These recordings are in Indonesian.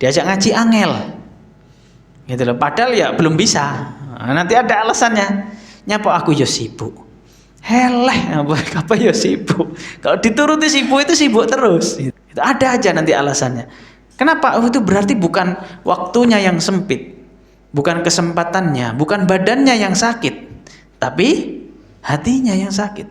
diajak ngaji angel. Gitu loh. Padahal ya belum bisa. Nanti ada alasannya. Nyapa aku ya sibuk. Heleh, apa ya sibuk. Kalau dituruti sibuk itu sibuk terus. Itu ada aja nanti alasannya. Kenapa? Itu berarti bukan waktunya yang sempit. Bukan kesempatannya, bukan badannya yang sakit, tapi hatinya yang sakit.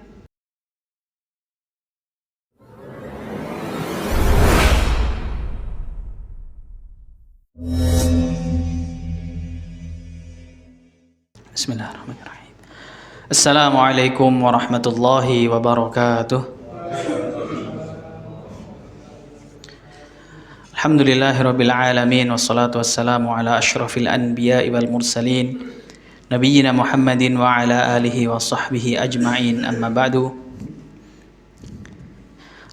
Bismillahirrahmanirrahim. Assalamualaikum warahmatullahi wabarakatuh. Alhamdulillahirabbil alamin wassalatu wassalamu ala asyrafil anbiya'i wal mursalin nabiyyina Muhammadin wa ala alihi wa sahbihi ajma'in, amma ba'du.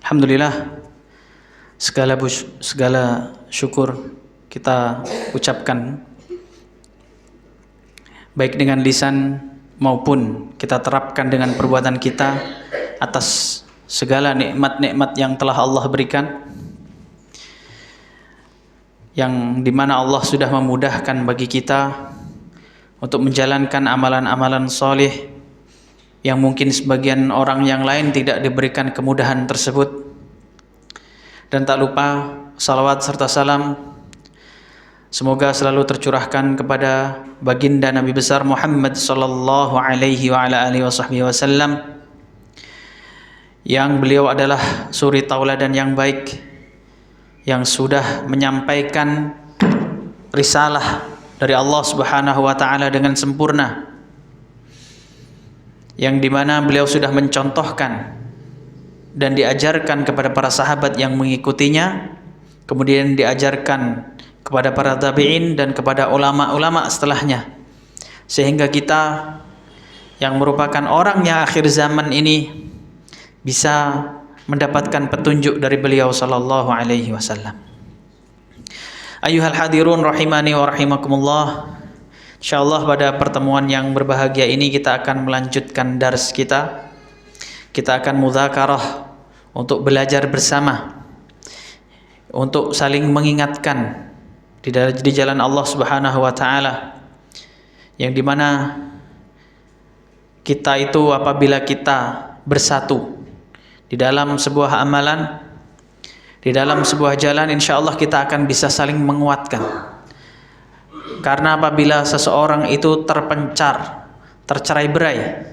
Alhamdulillah, segala syukur kita ucapkan baik dengan lisan maupun kita terapkan dengan perbuatan kita atas segala nikmat-nikmat yang telah Allah berikan, yang dimana Allah sudah memudahkan bagi kita untuk menjalankan amalan-amalan soleh yang mungkin sebagian orang yang lain tidak diberikan kemudahan tersebut. Dan tak lupa salawat serta salam semoga selalu tercurahkan kepada baginda Nabi besar Muhammad sallallahu alaihi wa ala alihi wasallam, yang beliau adalah suri tauladan yang baik, yang sudah menyampaikan risalah dari Allah Subhanahu wa taala dengan sempurna, yang dimana beliau sudah mencontohkan dan diajarkan kepada para sahabat yang mengikutinya, kemudian diajarkan kepada para tabi'in dan kepada ulama-ulama setelahnya, sehingga kita yang merupakan orang yang akhir zaman ini bisa mendapatkan petunjuk dari beliau sallallahu alaihi wasallam. Ayyuhal hadirun rahimani wa rahimakumullah. Insyaallah pada pertemuan yang berbahagia ini kita akan melanjutkan dars kita. Kita akan mudzakarah untuk belajar bersama, untuk saling mengingatkan di jalan Allah Subhanahu wa taala, yang dimana kita itu apabila kita bersatu di dalam sebuah amalan, di dalam sebuah jalan, insya Allah kita akan bisa saling menguatkan. Karena apabila seseorang itu terpencar, tercerai-berai,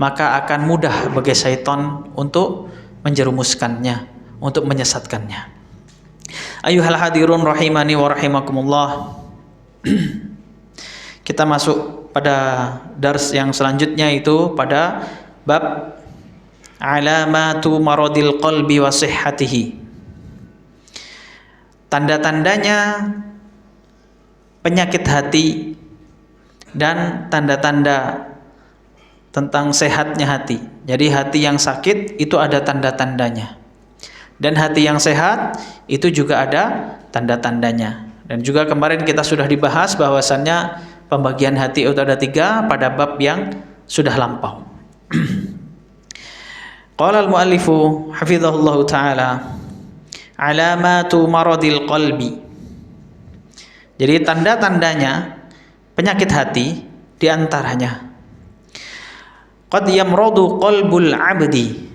maka akan mudah bagi syaitan untuk menjerumuskannya, untuk menyesatkannya. Ayyuhal hadirun rahimani wa rahimakumullah. Kita masuk pada dars yang selanjutnya, itu pada bab alamatu maradil qalbi wa sihhatihi. Tanda-tandanya penyakit hati dan tanda-tanda tentang sehatnya hati. Jadi hati yang sakit itu ada tanda-tandanya, dan hati yang sehat itu juga ada tanda-tandanya. Dan juga kemarin kita sudah dibahas bahwasannya pembagian hati itu ada 3 pada bab yang sudah lampau. Qala al-muallifu hafizahullahu ta'ala alamatu maradil qalbi. Jadi tanda-tandanya penyakit hati diantaranya qad yamradu qalbul abdi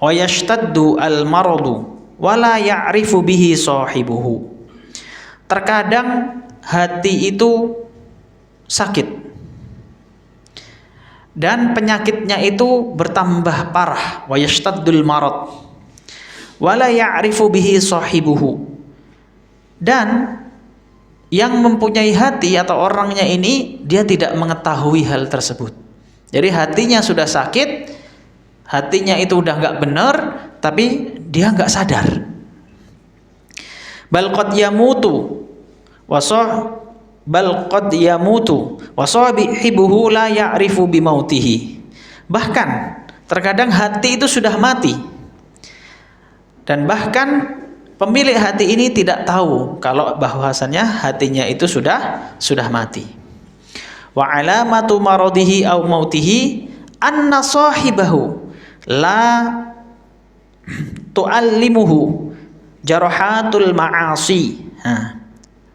wa yashtaddu al-maradu wa la ya'rifu bihi sahibuhu. Terkadang hati itu sakit dan penyakitnya itu bertambah parah, wa yashtaddul marad wa la ya'rifu bihi sahibuhu. Dan yang mempunyai hati atau orangnya ini dia tidak mengetahui hal tersebut. Jadi hatinya sudah sakit, hatinya itu udah enggak benar, tapi dia enggak sadar. Bal qad yamutu wa sahibuhu la ya'rifu bimautihi. Bahkan terkadang hati itu sudah mati, dan bahkan pemilik hati ini tidak tahu kalau bahwasannya hatinya itu sudah mati. Wa alamatu maradihi aw mautihi anna sahibahu la tu'allimuhu jarahatul ma'asi.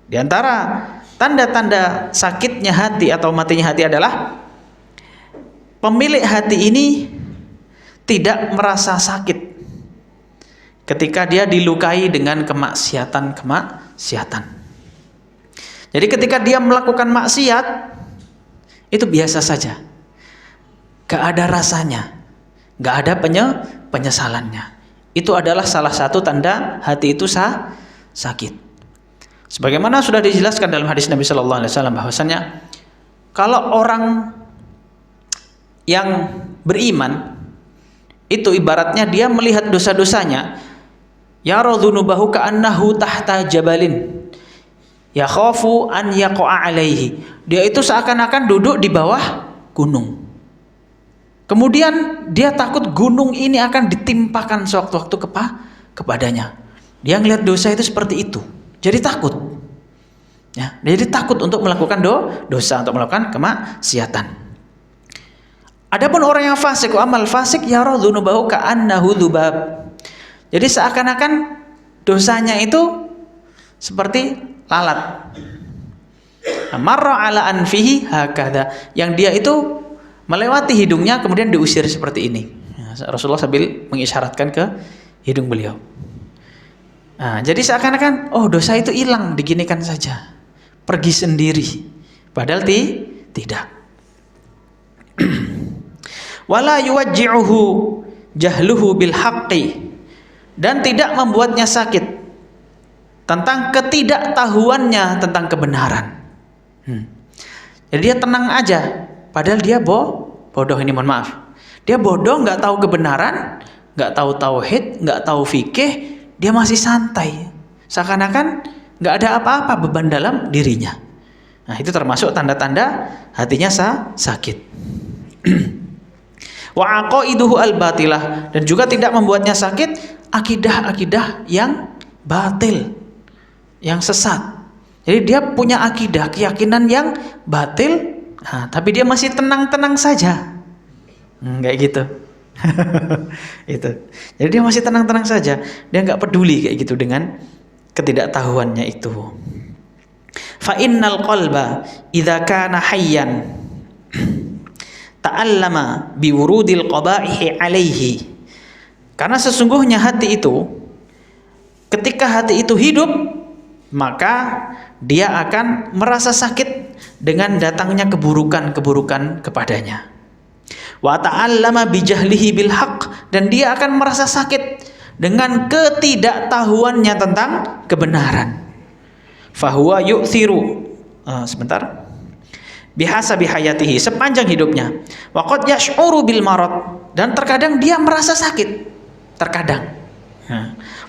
Di antara tanda-tanda sakitnya hati atau matinya hati adalah pemilik hati ini tidak merasa sakit ketika dia dilukai dengan kemaksiatan. Jadi ketika dia melakukan maksiat, itu biasa saja, gak ada rasanya, gak ada penyesalannya. Itu adalah salah satu tanda hati itu sakit. Sebagaimana sudah dijelaskan dalam hadis Nabi Shallallahu Alaihi Wasallam bahwasanya kalau orang yang beriman itu ibaratnya dia melihat dosa-dosanya, yara dzunubahu ka'annahu tahta jabalin yakhafu an yaqa'a alaihi. Dia itu seakan-akan duduk di bawah gunung. Kemudian dia takut gunung ini akan ditimpakan sewaktu-waktu kepadanya. Dia ngelihat dosa itu seperti itu. Jadi takut. Ya, jadi takut untuk melakukan dosa, untuk melakukan kemaksiatan. Adapun orang yang fasik, amal fasik yara dzunubahu ka'annahu dzubab. Jadi seakan-akan dosanya itu seperti lalat. Marra ala anfihi hakadha. Yang dia itu melewati hidungnya kemudian diusir seperti ini. Rasulullah sambil mengisyaratkan ke hidung beliau. Nah, jadi seakan-akan dosa itu hilang, diginikan saja, pergi sendiri. Padahal tidak. Wala yuwajji'uhu jahluhu bil haqqi, dan tidak membuatnya sakit tentang ketidaktahuannya tentang kebenaran. Jadi dia tenang aja, padahal dia bodoh. Ini mohon maaf, dia bodoh, nggak tahu kebenaran, nggak tahu tauhid, nggak tahu fikih, dia masih santai, seakan-akan nggak ada apa-apa beban dalam dirinya. Nah, itu termasuk tanda-tanda hatinya sakit. Wa aqaiduhu al-batilah, dan juga tidak membuatnya sakit akidah-akidah yang batil, yang sesat. Jadi dia punya akidah, keyakinan yang batil, tapi dia masih tenang-tenang saja. Kayak gitu. Itu. Jadi dia masih tenang-tenang saja, dia nggak peduli kayak gitu dengan ketidaktahuannya itu. Fa innal qalba idza kana hayyan ta'allama biwurudil qaba'ihi alaihi. Karena sesungguhnya hati itu, ketika hati itu hidup, maka dia akan merasa sakit dengan datangnya keburukan-keburukan kepadanya. Wa ta'allama bijahlihi bil haqq, dan dia akan merasa sakit dengan ketidaktahuannya tentang kebenaran. Fahuwa yu'thiru bihasabi hayatihi, sepanjang hidupnya. Wa qad yash'uru bil marad, dan terkadang dia merasa sakit, terkadang.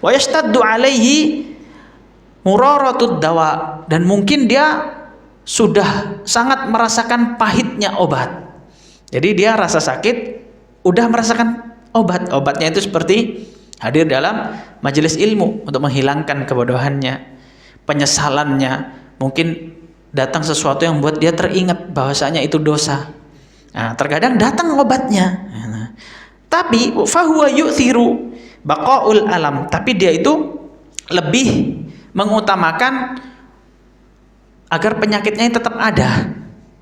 Wa yashtaddu alaihi muraratud dawa, dan mungkin dia sudah sangat merasakan pahitnya obat. Jadi dia rasa sakit, udah merasakan obatnya itu seperti hadir dalam majelis ilmu untuk menghilangkan kebodohannya, penyesalannya, mungkin datang sesuatu yang membuat dia teringat bahwasanya itu dosa. Nah, terkadang datang obatnya. Tapi fahuwa yu'thiru baqaul alam, tapi dia itu lebih mengutamakan agar penyakitnya tetap ada.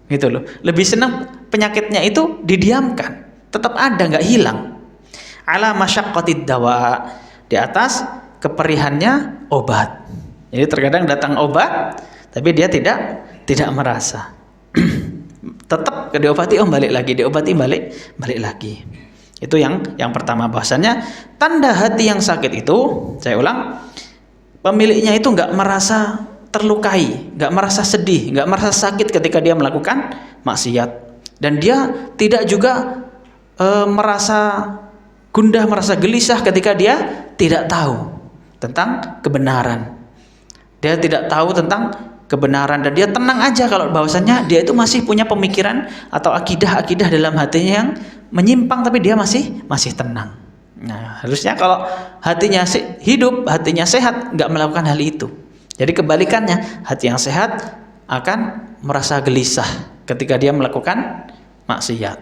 Gitu loh. Lebih senang penyakitnya itu didiamkan, tetap ada, nggak hilang. Ala masyaqqatid dawa, di atas keperihannya obat. Jadi terkadang datang obat, tapi dia tidak merasa. Tetap diobati, balik lagi, diobati, balik lagi. Itu yang pertama, bahwasannya tanda hati yang sakit itu, saya ulang, pemiliknya itu nggak merasa terlukai, nggak merasa sedih, nggak merasa sakit ketika dia melakukan maksiat, dan dia tidak juga merasa gundah, merasa gelisah ketika dia tidak tahu tentang kebenaran. Dia tidak tahu tentang kebenaran, dan dia tenang aja kalau bahwasannya dia itu masih punya pemikiran atau akidah-akidah dalam hatinya yang menyimpang, tapi dia masih tenang. Nah, harusnya kalau hatinya hidup, hatinya sehat, nggak melakukan hal itu. Jadi kebalikannya, hati yang sehat akan merasa gelisah ketika dia melakukan maksiat.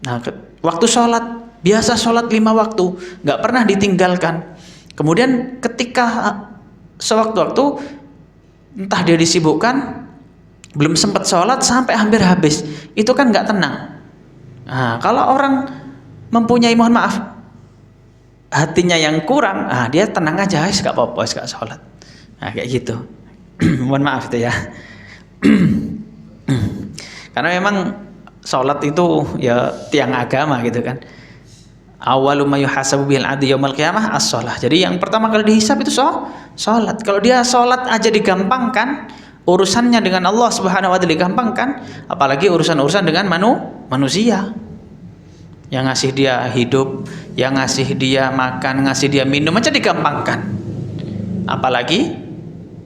Nah, waktu sholat, biasa sholat 5 waktu, nggak pernah ditinggalkan. Kemudian ketika sewaktu-waktu entah dia disibukkan, belum sempat sholat sampai hampir habis, itu kan nggak tenang. Nah, kalau orang mempunyai, mohon maaf, hatinya yang kurang, dia tenang aja, nggak apa-apa, nggak sholat. Nah, kayak gitu. Mohon maaf itu ya. Karena memang sholat itu ya tiang agama gitu kan. Awwalu ma yuhasabu bil 'abdi yaumil qiyamah as-shalah. Jadi yang pertama kali dihisab itu sholat. Kalau dia sholat aja digampangkan, urusannya dengan Allah Subhanahu wa taala digampangkan, apalagi urusan-urusan dengan manusia. Yang ngasih dia hidup, yang ngasih dia makan, ngasih dia minum aja digampangkan. Apalagi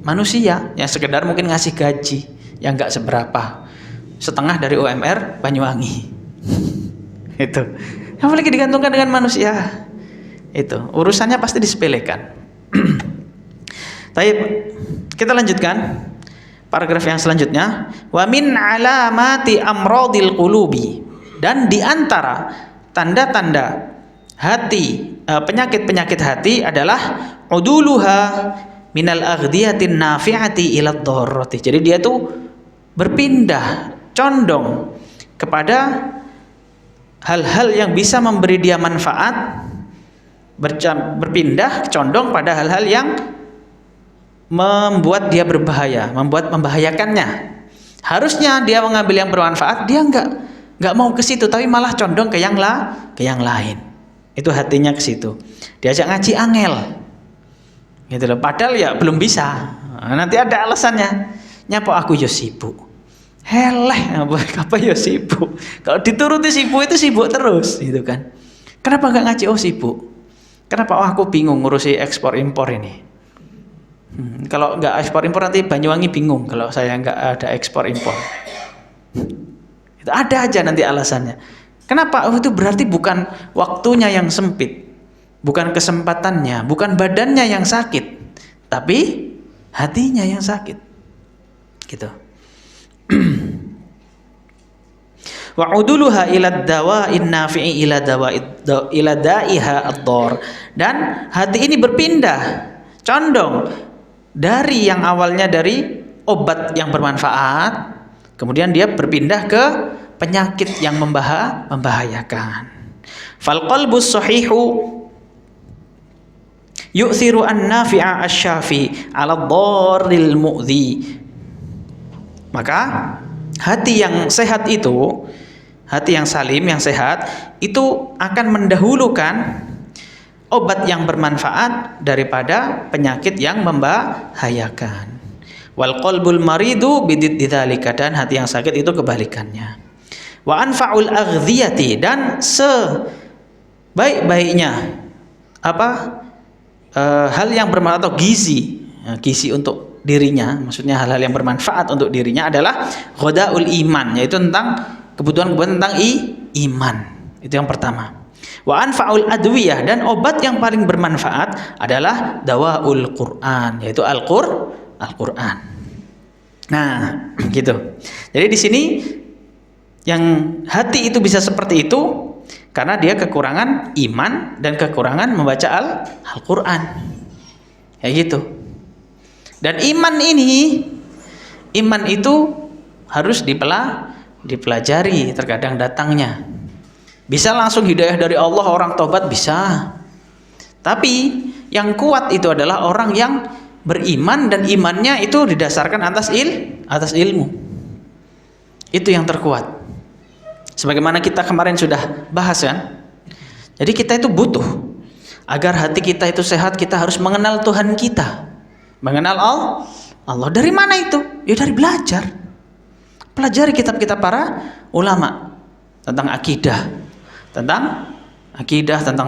manusia yang sekedar mungkin ngasih gaji yang enggak seberapa. Setengah dari UMR Banyuwangi. Itu. Apalagi digantungkan dengan manusia. Itu, urusannya pasti disepelekan. Baik, kita lanjutkan paragraf yang selanjutnya. Wa min alamati amradil qulubi, dan di antara tanda-tanda hati, penyakit-penyakit hati adalah uduluha minal aghdiyatin nafi'ati ila dharrati. Jadi dia tuh berpindah, condong kepada hal-hal yang bisa memberi dia manfaat, berpindah condong pada hal-hal yang membuat dia berbahaya, membahayakannya. Harusnya dia mengambil yang bermanfaat, dia enggak mau ke situ, tapi malah condong ke yang lain. Itu hatinya ke situ. Diajak ngaji angel, gitu loh. Padahal ya belum bisa. Nanti ada alasannya. Nyapa aku yo sibuk. Heleh, apa ya sibuk? Kalau dituruti sibuk itu sibuk terus, gitu kan? Kenapa nggak ngaji? Oh sibuk. Kenapa? Oh aku bingung ngurusi ekspor impor ini. Kalau nggak ekspor impor nanti Banyuwangi bingung kalau saya nggak ada ekspor impor. Itu ada aja nanti alasannya. Kenapa? Oh itu berarti bukan waktunya yang sempit, bukan kesempatannya, bukan badannya yang sakit, tapi hatinya yang sakit, gitu. Wa uduluha ila dawa'in nafi'i ila da'iha ad-dar. Dan hati ini berpindah, condong dari yang awalnya dari obat yang bermanfaat, kemudian dia berpindah ke penyakit yang membahayakan. Fal qalbus sahihu yu'thiru an-nafi'a asy-syafi 'ala ad-darril mu'dhi. Maka hati yang sehat itu, hati yang salim, yang sehat itu akan mendahulukan obat yang bermanfaat daripada penyakit yang membahayakan. Wal qalbul maridu bididzalika, dan hati yang sakit itu kebalikannya. Wa anfa'ul aghdhiyati, dan sebaik-baiknya hal yang bermanfaat atau gizi untuk dirinya, maksudnya hal-hal yang bermanfaat untuk dirinya adalah ghadaul iman, yaitu tentang kebutuhan-kebutuhan tentang iman. Itu yang pertama. Wa anfa'ul adwiyah, dan obat yang paling bermanfaat adalah dawaul Quran, yaitu Al-Quran. Nah, gitu. Jadi di sini yang hati itu bisa seperti itu karena dia kekurangan iman dan kekurangan membaca Al-Quran. Kayak gitu. Dan iman itu harus dipelajari, terkadang datangnya. Bisa langsung hidayah dari Allah, orang tobat bisa. Tapi yang kuat itu adalah orang yang beriman dan imannya itu didasarkan atas ilmu. Itu yang terkuat. Sebagaimana kita kemarin sudah bahas kan. Jadi kita itu butuh, agar hati kita itu sehat, kita harus mengenal Tuhan kita. Mengenal Allah. Dari mana itu? Ya dari belajar. Pelajari kitab-kitab para ulama tentang akidah, tentang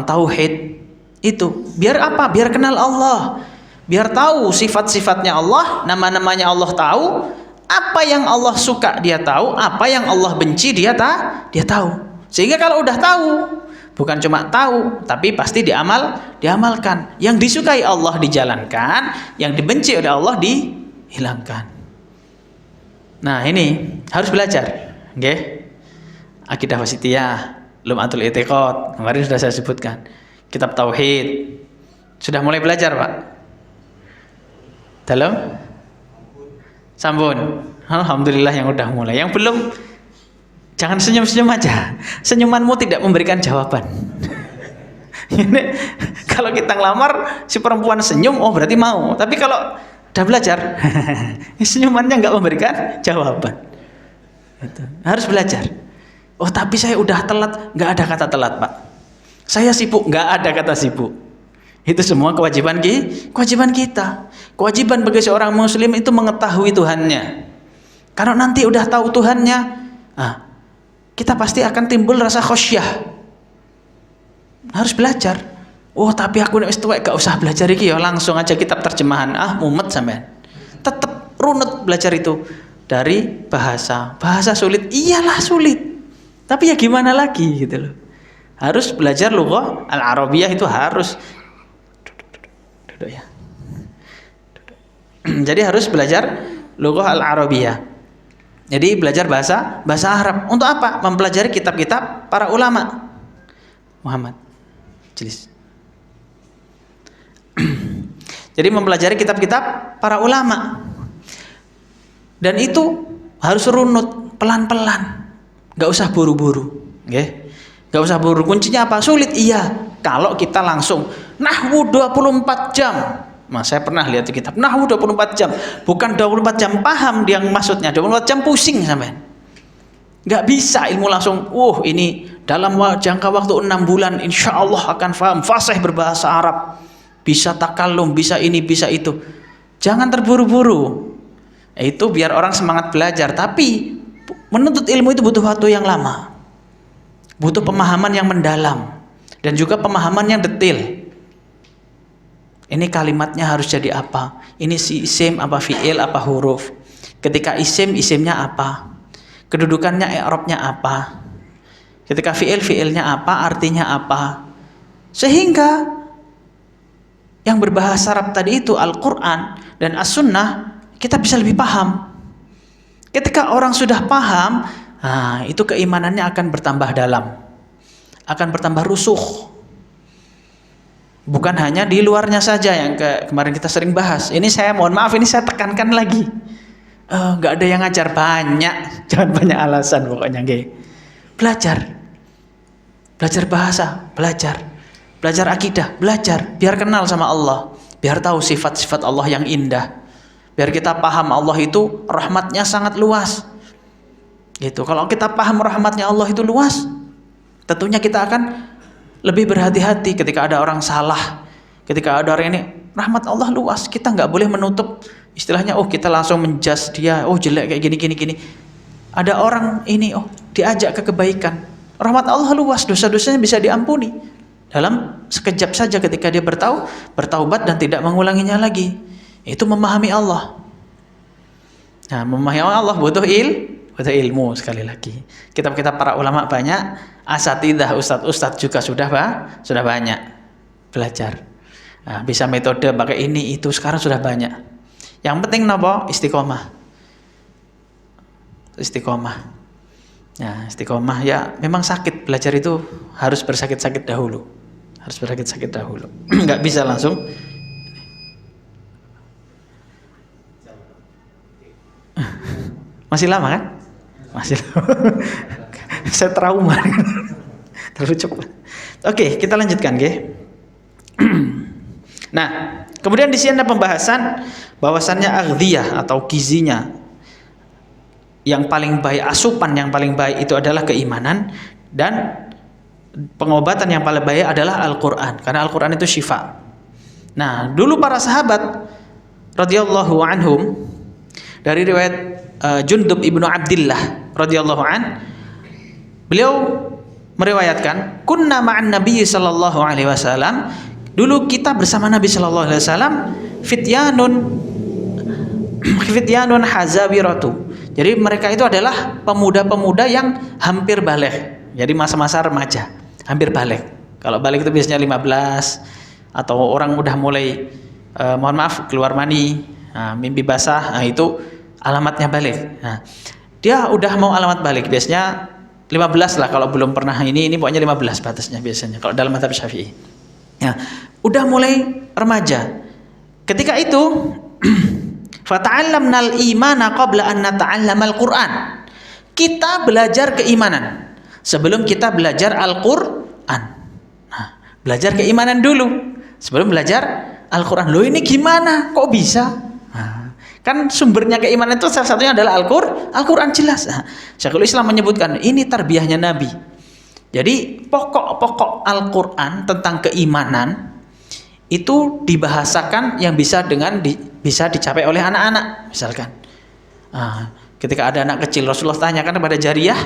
tauhid. Itu biar apa? Biar kenal Allah, biar tahu sifat-sifatnya Allah, nama-namanya Allah tahu, apa yang Allah suka dia tahu, apa yang Allah benci dia tahu. Sehingga kalau udah tahu, bukan cuma tahu, tapi pasti diamalkan. Yang disukai Allah dijalankan, yang dibenci oleh Allah dihilangkan. Nah ini harus belajar, okay? Akidah wasitiyah, Lum'atul I'tiqad, kemarin sudah saya sebutkan. Kitab Tauhid, sudah mulai belajar Pak? Dalam? Sampun. Alhamdulillah yang udah mulai. Yang belum, jangan senyum-senyum aja. Senyumanmu tidak memberikan jawaban. Ini, kalau kita ngelamar si perempuan senyum, oh berarti mau. Tapi kalau udah belajar, senyumannya nggak memberikan jawaban. Gitu. Harus belajar. Oh tapi saya udah telat, nggak ada kata telat Pak. Saya sibuk, nggak ada kata sibuk. Itu semua kewajiban kita. Kewajiban bagi seorang muslim itu mengetahui Tuhannya. Kalau nanti udah tahu Tuhannya, kita pasti akan timbul rasa khosyah. Harus belajar. Oh tapi aku nek wis tuwek gak usah belajar iki ya, langsung aja kitab terjemahan. Mumet sampean. Tetap runut belajar itu dari bahasa. Bahasa sulit, iyalah sulit. Tapi ya gimana lagi gitu loh. Harus belajar lughah al-arabiyah itu harus. Duduk ya. Jadi harus belajar lughah al-arabiyah. Jadi belajar bahasa Arab. Untuk apa? Mempelajari kitab-kitab para ulama. Muhammad Jelis. Jadi mempelajari kitab-kitab para ulama. Dan itu harus runut, pelan-pelan. Gak usah buru-buru. Okay? Gak usah buru. Kuncinya apa? Sulit? Iya. Kalau kita langsung nahwu 24 jam. Saya pernah lihat di kitab nahwu 24 jam. Bukan 24 jam paham dia maksudnya. 24 jam pusing sampean. Gak bisa ilmu langsung. Ini dalam jangka waktu 6 bulan insya Allah akan paham fasih berbahasa Arab, bisa takallum, bisa ini, bisa itu. Jangan terburu-buru. Itu biar orang semangat belajar. Tapi menuntut ilmu itu butuh waktu yang lama, butuh pemahaman yang mendalam, dan juga pemahaman yang detail. Ini kalimatnya harus jadi apa, ini si isim apa, fi'il apa, huruf. Ketika isim, isimnya apa, kedudukannya, i'rabnya apa. Ketika fi'il, fi'ilnya apa, artinya apa. Sehingga yang berbahasa Arab tadi itu Al-Quran dan As-Sunnah, kita bisa lebih paham. Ketika orang sudah paham, itu keimanannya akan bertambah dalam, akan bertambah rusuh. Bukan hanya di luarnya saja yang kemarin kita sering bahas. Ini saya mohon maaf, ini saya tekankan lagi. Nggak ada yang ngajar banyak, jangan banyak alasan pokoknya. Belajar bahasa, belajar akidah, belajar biar kenal sama Allah, biar tahu sifat-sifat Allah yang indah, biar kita paham Allah itu rahmatnya sangat luas. Gitu. Kalau kita paham rahmatnya Allah itu luas, tentunya kita akan lebih berhati-hati ketika ada orang salah, ketika ada orang ini. Rahmat Allah luas, kita nggak boleh menutup istilahnya. Kita langsung menjudge dia, jelek kayak gini. Ada orang ini, diajak ke kebaikan. Rahmat Allah luas, dosa-dosanya bisa diampuni dalam sekejap saja ketika dia bertaubat dan tidak mengulanginya lagi. Itu memahami Allah. Nah, memahami Allah butuh ilmu sekali lagi. Kitab-kitab para ulama banyak, asatidzah, ustadz juga sudah banyak belajar. Nah, bisa metode pakai ini itu sekarang sudah banyak. Yang penting napa? Istiqomah. Nah, istiqomah ya memang sakit, belajar itu harus bersakit-sakit dahulu. Nggak bisa langsung. Masih lama kan? Masih lama. Saya trauma. Terlalu cepat. Oke, kita lanjutkan, Nah, kemudian di sini ada pembahasan bahwasannya aghdiyah atau gizinya yang paling baik, asupan yang paling baik itu adalah keimanan, dan pengobatan yang paling baik adalah Al-Quran, karena Al-Quran itu syifa. Nah, dulu para sahabat radhiyallahu anhum, dari riwayat Jundub ibnu Abdillah radhiyallahu an, beliau meriwayatkan, kunna ma'an Nabi sallallahu alaihi wasallam, dulu kita bersama Nabi sallallahu alaihi wasallam, fityanun hazabiratu. Jadi mereka itu adalah pemuda-pemuda yang hampir baligh. Jadi masa-masa remaja, hampir baligh. Kalau baligh itu biasanya 15, atau orang udah mulai keluar mani, mimpi basah, itu alamatnya baligh. Nah, dia udah mau alamat baligh, biasanya 15 lah kalau belum pernah ini pokoknya 15 batasnya biasanya kalau dalam mazhab Syafi'i. Ya, udah mulai remaja. Ketika itu Fata'allamnal imana qabla an nata'allamal Qur'an. Kita belajar keimanan sebelum kita belajar Al-Qur'an. Nah, belajar keimanan dulu sebelum belajar Al-Qur'an. Loh, ini gimana? Kok bisa? Nah, kan sumbernya keimanan itu salah satunya adalah Al-Qur'an jelas. Nah, Syekhul Islam menyebutkan ini tarbiyahnya Nabi. Jadi pokok-pokok Al-Qur'an tentang keimanan itu dibahasakan yang bisa dicapai oleh anak-anak. Misalkan ketika ada anak kecil, Rasulullah tanyakan kepada jariyah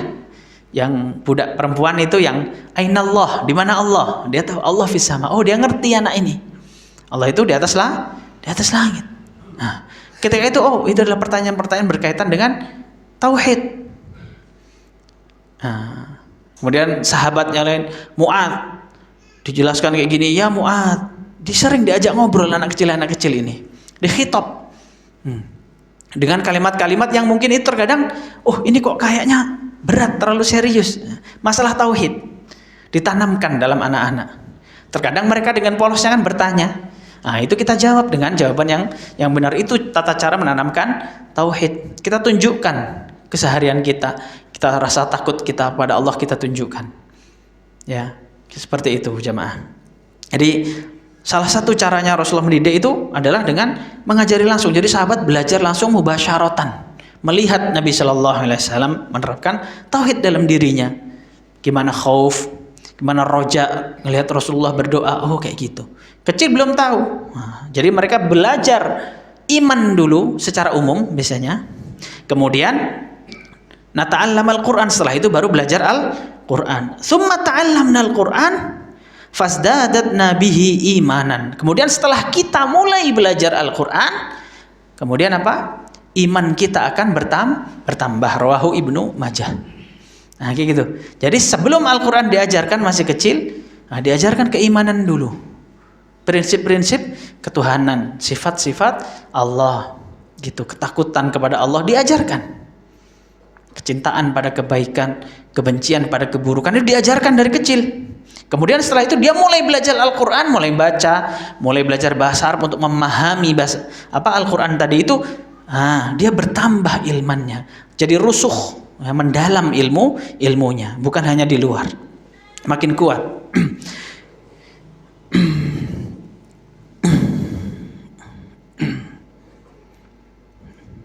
yang budak perempuan itu yang ainallah, di mana Allah? Dia tahu Allah fis sama. Oh, dia ngerti anak ini. Allah itu di atas langit. Nah, ketika itu itu adalah pertanyaan-pertanyaan berkaitan dengan tauhid. Nah, kemudian sahabat yang lain, Mu'ad, dijelaskan kayak gini, ya Mu'ad, sering diajak ngobrol anak kecil ini, dikhitab dengan kalimat-kalimat yang mungkin itu terkadang, ini kok kayaknya berat, terlalu serius. Masalah tauhid ditanamkan dalam anak-anak. Terkadang mereka dengan polosnya kan bertanya. Nah, itu kita jawab dengan jawaban yang benar. Itu tata cara menanamkan tauhid. Kita tunjukkan keseharian kita. Kita rasa takut kita pada Allah, kita tunjukkan. Ya, seperti itu jamaah. Jadi salah satu caranya Rasulullah mendidik itu adalah dengan mengajari langsung. Jadi sahabat belajar langsung mubasyaratan, melihat Nabi Shallallahu Alaihi Wasallam menerapkan tauhid dalam dirinya. Gimana khauf, gimana roja, ngelihat Rasulullah berdoa, kayak gitu. Kecil belum tahu. Nah, jadi mereka belajar iman dulu secara umum biasanya. Kemudian nata'allamal Qur'an, setelah itu baru belajar Al-Qur'an. Tsumma ta'allamnal Qur'an fasdadatna bihi imanan. Kemudian setelah kita mulai belajar Al-Qur'an, kemudian apa? Iman kita akan bertambah. Rawahu Ibnu Majah. Nah, kayak gitu. Jadi sebelum Al-Qur'an diajarkan masih kecil, diajarkan keimanan dulu. Prinsip-prinsip ketuhanan, sifat-sifat Allah, gitu. Ketakutan kepada Allah diajarkan. Kecintaan pada kebaikan, kebencian pada keburukan itu diajarkan dari kecil. Kemudian setelah itu dia mulai belajar Al-Qur'an, mulai baca, mulai belajar bahasa Arab untuk memahami bahasa Al-Qur'an tadi itu. Dia bertambah ilmunya. Jadi rusuh, mendalam ilmunya, bukan hanya di luar. Makin kuat.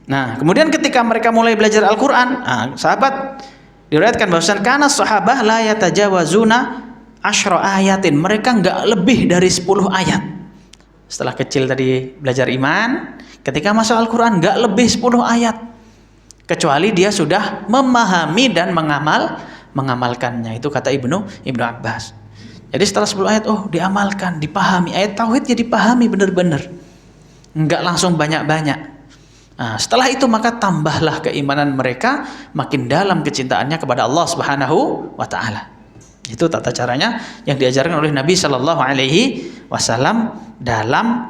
Nah, kemudian ketika mereka mulai belajar Al-Qur'an, sahabat diriwayatkan bahwasanya kana sahabah la yatajawazuna asyra ayatin. Mereka enggak lebih dari 10 ayat. Setelah kecil tadi belajar iman, ketika masuk Al-Qur'an enggak lebih 10 ayat. Kecuali dia sudah memahami dan mengamalkannya. Itu kata Ibnu Abbas. Jadi setelah 10 ayat, diamalkan, dipahami. Ayat tauhid ya dipahami benar-benar. Enggak langsung banyak-banyak. Nah, setelah itu maka tambahlah keimanan mereka, makin dalam kecintaannya kepada Allah Subhanahu wa taala. Itu tata caranya yang diajarkan oleh Nabi Shallallahu alaihi wasallam dalam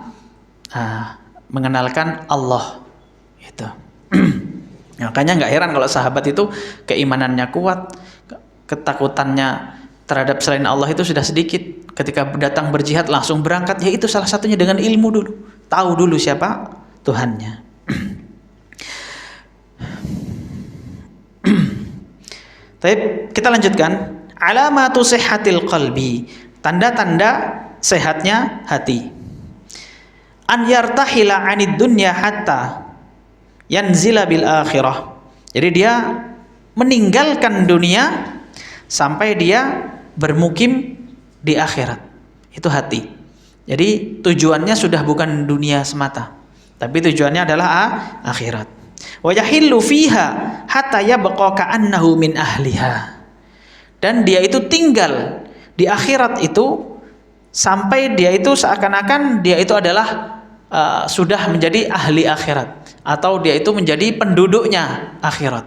mengenalkan Allah. Itu. Makanya nggak heran kalau sahabat itu keimanannya kuat, ketakutannya terhadap selain Allah itu sudah sedikit. Ketika datang berjihad langsung berangkat, yaitu salah satunya dengan ilmu dulu. Tahu dulu siapa Tuhannya. Baik, kita lanjutkan. Alamatu sihhatil qalbi, tanda-tanda sehatnya hati. An yartahila 'anid dunya hatta yanzila bil akhirah. Jadi dia meninggalkan dunia sampai dia bermukim di akhirat. Itu hati. Jadi tujuannya sudah bukan dunia semata, tapi tujuannya adalah akhirat. Wa yahillu fiha hatta yabqa ka'annahu min ahliha. Dan dia itu tinggal di akhirat itu sampai dia itu seakan-akan dia itu adalah sudah menjadi ahli akhirat, atau dia itu menjadi penduduknya akhirat.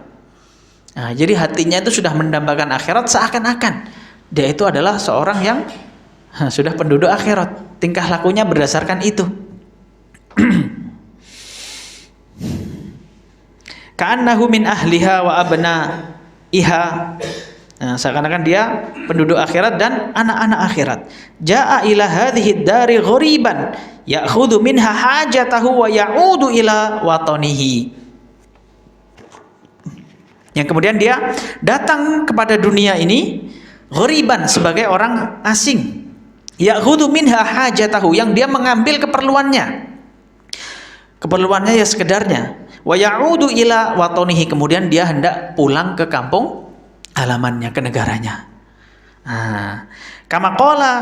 Nah, jadi hatinya itu sudah mendambakan akhirat seakan-akan dia itu adalah seorang yang sudah penduduk akhirat. Tingkah lakunya berdasarkan itu. Ka'annahu min ahliha wa abna'iha. Nah, seakan-akan dia penduduk akhirat dan anak-anak akhirat. Ja'a ila hadhihi dari ghoriban ya'khudhu minha hajatahu wa ya'udu ila watanihi. Yang kemudian dia datang kepada dunia ini ghoriban, sebagai orang asing. Ya'khudhu minha hajatahu, yang dia mengambil keperluannya. Keperluannya ya sekedarnya. Wa ya'udu ila watanihi, kemudian dia hendak pulang ke kampung halamannya, ke negaranya. Nah, kama qala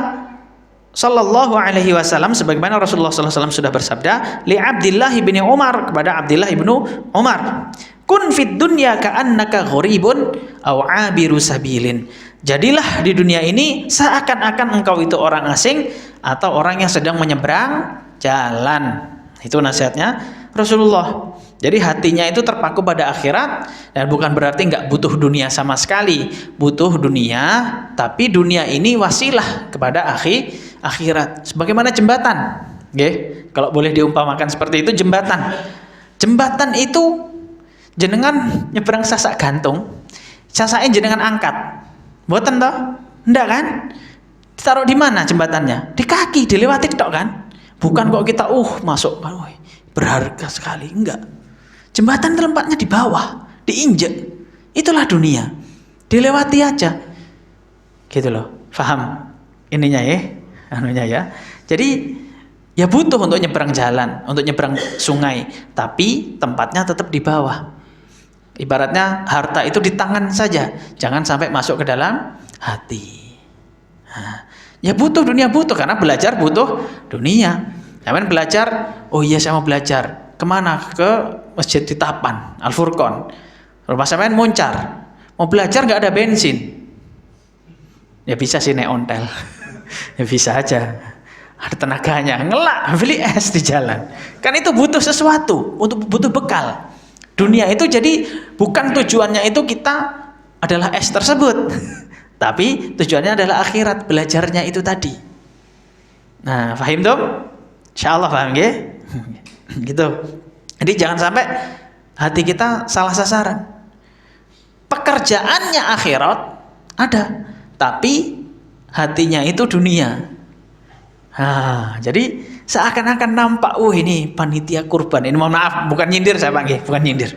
sallallahu alaihi wasallam, sebagaimana Rasulullah sallallahu alaihi wasallam sudah bersabda li Abdullah bin Umar, kepada Abdullah bin Umar, kun fid dunya ka'annaka gharibun aw 'abiru sabilin. Jadilah di dunia ini seakan-akan engkau itu orang asing atau orang yang sedang menyeberang jalan. Itu nasihatnya Rasulullah. Jadi hatinya itu terpaku pada akhirat, dan bukan berarti nggak butuh dunia sama sekali. Butuh dunia, tapi dunia ini wasilah kepada akhirat. Sebagaimana jembatan. Nggih, kalau boleh diumpamakan seperti itu, jembatan. Jembatan itu jenengan nyebrang sasak gantung, sasaknya jenengan angkat. Mboten toh? Ndak kan? Ditaruh di mana jembatannya? Di kaki, dilewati tok kan? Bukan kok kita masuk, berharga sekali, enggak. Jembatan tempatnya di bawah, diinjek. Itulah dunia. Dilewati aja. Gitu loh. Faham ininya ya? Anunya ya. Jadi ya butuh untuk nyebrang jalan, untuk nyebrang sungai, tapi tempatnya tetap di bawah. Ibaratnya harta itu di tangan saja, jangan sampai masuk ke dalam hati. Nah, ya butuh dunia, butuh, karena belajar butuh dunia. Sampean belajar, oh iya saya mau belajar. Kemana? Ke Masjid di Tapan, Al Furqon. Rumah sampean Muncar. Mau belajar nggak ada bensin. Ya bisa sih naik ontel. Ya bisa aja. Ada tenaganya, ngelak, beli es di jalan. Kan itu butuh sesuatu, butuh bekal. Dunia itu jadi bukan tujuannya itu kita adalah es tersebut. Tapi tujuannya adalah akhirat, belajarnya itu tadi. Nah, fahim dong? Insyaallah paham ya? Gitu. Jadi jangan sampai hati kita salah sasaran. Pekerjaannya akhirat ada, tapi hatinya itu dunia. Jadi seakan-akan nampak, ini panitia kurban. Ini mohon maaf, bukan nyindir saya panggil, bukan nyindir.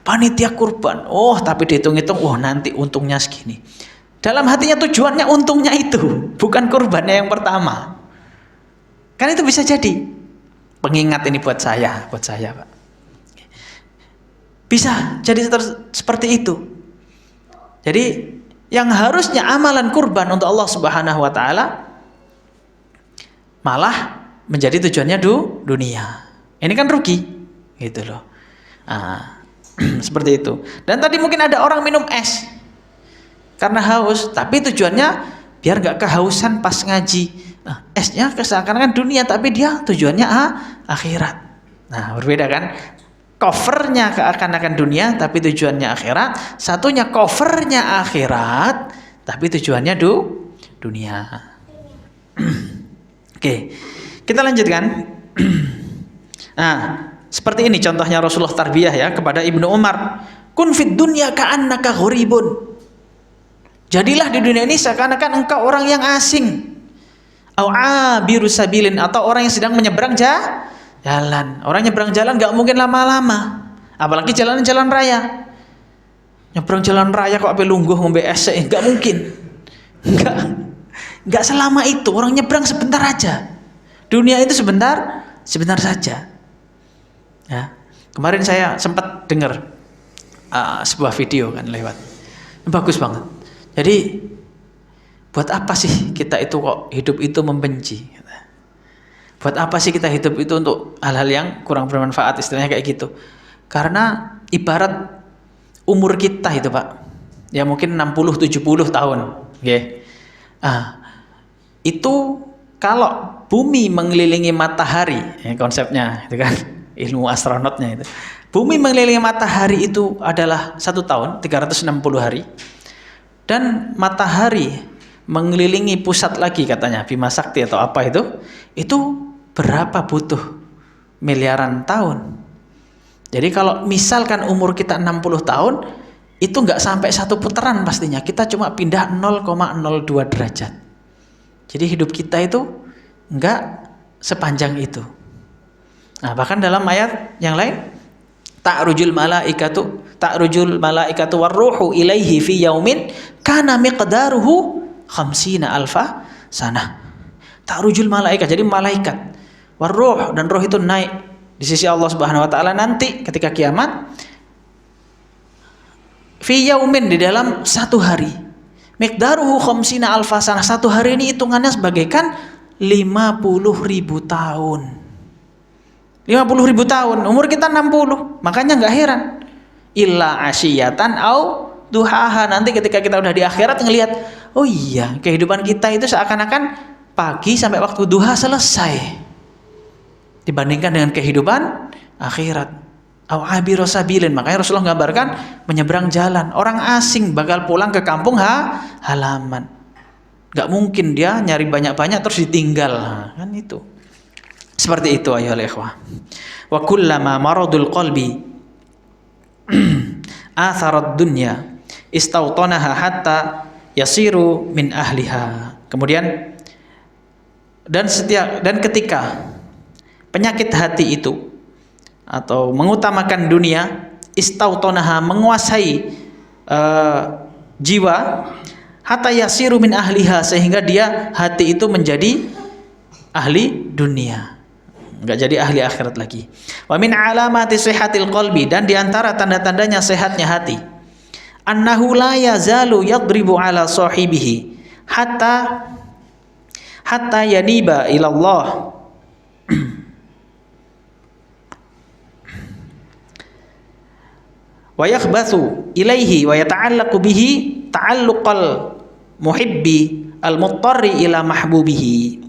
Panitia kurban. Tapi dihitung-hitung, nanti untungnya segini. Dalam hatinya tujuannya untungnya itu, bukan kurbannya yang pertama. Kan itu bisa jadi pengingat ini buat saya Pak. Bisa jadi seperti itu. Jadi yang harusnya amalan kurban untuk Allah Subhanahu wa taala malah menjadi tujuannya dunia. Ini kan rugi, gitu loh. Seperti itu. Dan tadi mungkin ada orang minum es karena haus, tapi tujuannya biar nggak kehausan pas ngaji. Esnya seakan-akan dunia, tapi dia tujuannya akhirat. Nah, berbeda kan? Covernya seakan-akan dunia, tapi tujuannya akhirat. Satunya covernya akhirat, tapi tujuannya dunia. Oke, kita lanjutkan. Nah, seperti ini contohnya Rasulullah tarbiyah ya kepada Ibnu Umar. Kun fid dunya ka'annaka ghuribun. Jadilah di dunia ini seakan-akan engkau orang yang asing. Au abiru sabilin, atau orang yang sedang menyeberang jalan. Orang nyeberang jalan nggak mungkin lama-lama. Apalagi jalan-jalan raya. Nyeberang jalan raya kok ape lungguh ngombe es, nggak mungkin. Nggak selama itu. Orang nyebrang sebentar aja. Dunia itu sebentar saja. Ya. Kemarin saya sempat dengar sebuah video kan lewat. Bagus banget. Jadi buat apa sih kita itu kok hidup itu membenci? Buat apa sih kita hidup itu untuk hal-hal yang kurang bermanfaat, istilahnya kayak gitu. Karena ibarat umur kita itu Pak, ya mungkin 60-70 tahun. Okay. Itu kalau bumi mengelilingi matahari, konsepnya itu kan ilmu astronotnya itu. Bumi mengelilingi matahari itu adalah 1 tahun, 360 hari. Dan matahari mengelilingi pusat lagi katanya Bima Sakti atau apa itu berapa butuh miliaran tahun. Jadi kalau misalkan umur kita 60 tahun, itu nggak sampai 1 putaran pastinya. Kita cuma pindah 0,02 derajat. Jadi hidup kita itu nggak sepanjang itu. Nah, bahkan dalam ayat yang lain, ta'rujul malaikatu warruhu ilaihi fi yaumin kana miqdaruhu khamsina alfa sanah. Ta'rujul malaikat, jadi malaikat warruh, dan roh itu naik di sisi Allah Subhanahu wa taala nanti ketika kiamat, fi yaumin, di dalam 1 hari, miqdaruhu khamsina alfa sanah. 1 hari ini hitungannya sebagaikan 50.000 tahun. 50.000 tahun, umur kita 60, makanya nggak heran. Illa asyiyatan au duhaha, nanti ketika kita udah di akhirat ngelihat, oh iya, kehidupan kita itu seakan-akan pagi sampai waktu duha selesai dibandingkan dengan kehidupan akhirat. Au abiru sabilin, makanya Rasulullah gambarkan menyeberang jalan. Orang asing bakal pulang ke kampung halaman. Nggak mungkin dia nyari banyak-banyak terus ditinggal, kan itu. Seperti itu ayyuhal ikhwah. Wa kullama maradul qalbi atharat dunya istawtanaha hatta yasiru min ahliha. Kemudian dan ketika penyakit hati itu atau mengutamakan dunia, istawtanaha, menguasai jiwa, hatta yasiru min ahliha, sehingga dia hati itu menjadi ahli dunia, nggak jadi ahli akhirat lagi. Wa min alamati sihhatil qalbi, dan diantara tanda-tandanya sehatnya hati, annahu la yazalu yadribu ala sahibihi hatta yaniba ila Allah wa yakhbathu ilaihi wa yata'allaqu bihi ta'alluqal muhibbi al-muttarri ila mahbubihi.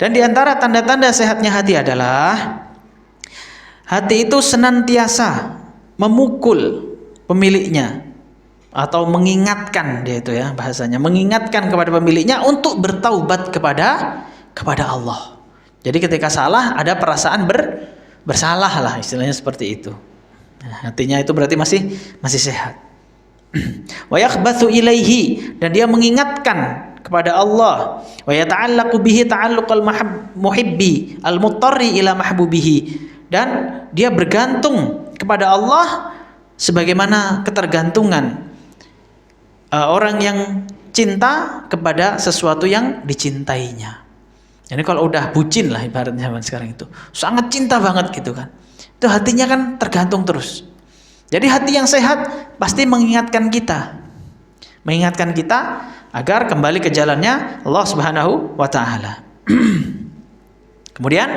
Dan diantara tanda-tanda sehatnya hati adalah hati itu senantiasa memukul pemiliknya, atau mengingatkan, dia itu ya bahasanya, mengingatkan kepada pemiliknya untuk bertaubat kepada Allah. Jadi ketika salah ada perasaan bersalah lah, istilahnya seperti itu. Nah, hatinya itu berarti masih sehat. Wa yakhbathu ilaihi, dan dia mengingatkan kepada Allah. Wa yata'allaqu bihi ta'alluqal muhibbi al-muttarri ila mahbubihi, dan dia bergantung kepada Allah sebagaimana ketergantungan orang yang cinta kepada sesuatu yang dicintainya. Jadi kalau udah bucin lah ibaratnya zaman sekarang itu, sangat cinta banget gitu kan, itu hatinya kan tergantung terus. Jadi hati yang sehat pasti mengingatkan kita agar kembali ke jalannya Allah Subhanahu wa taala. Kemudian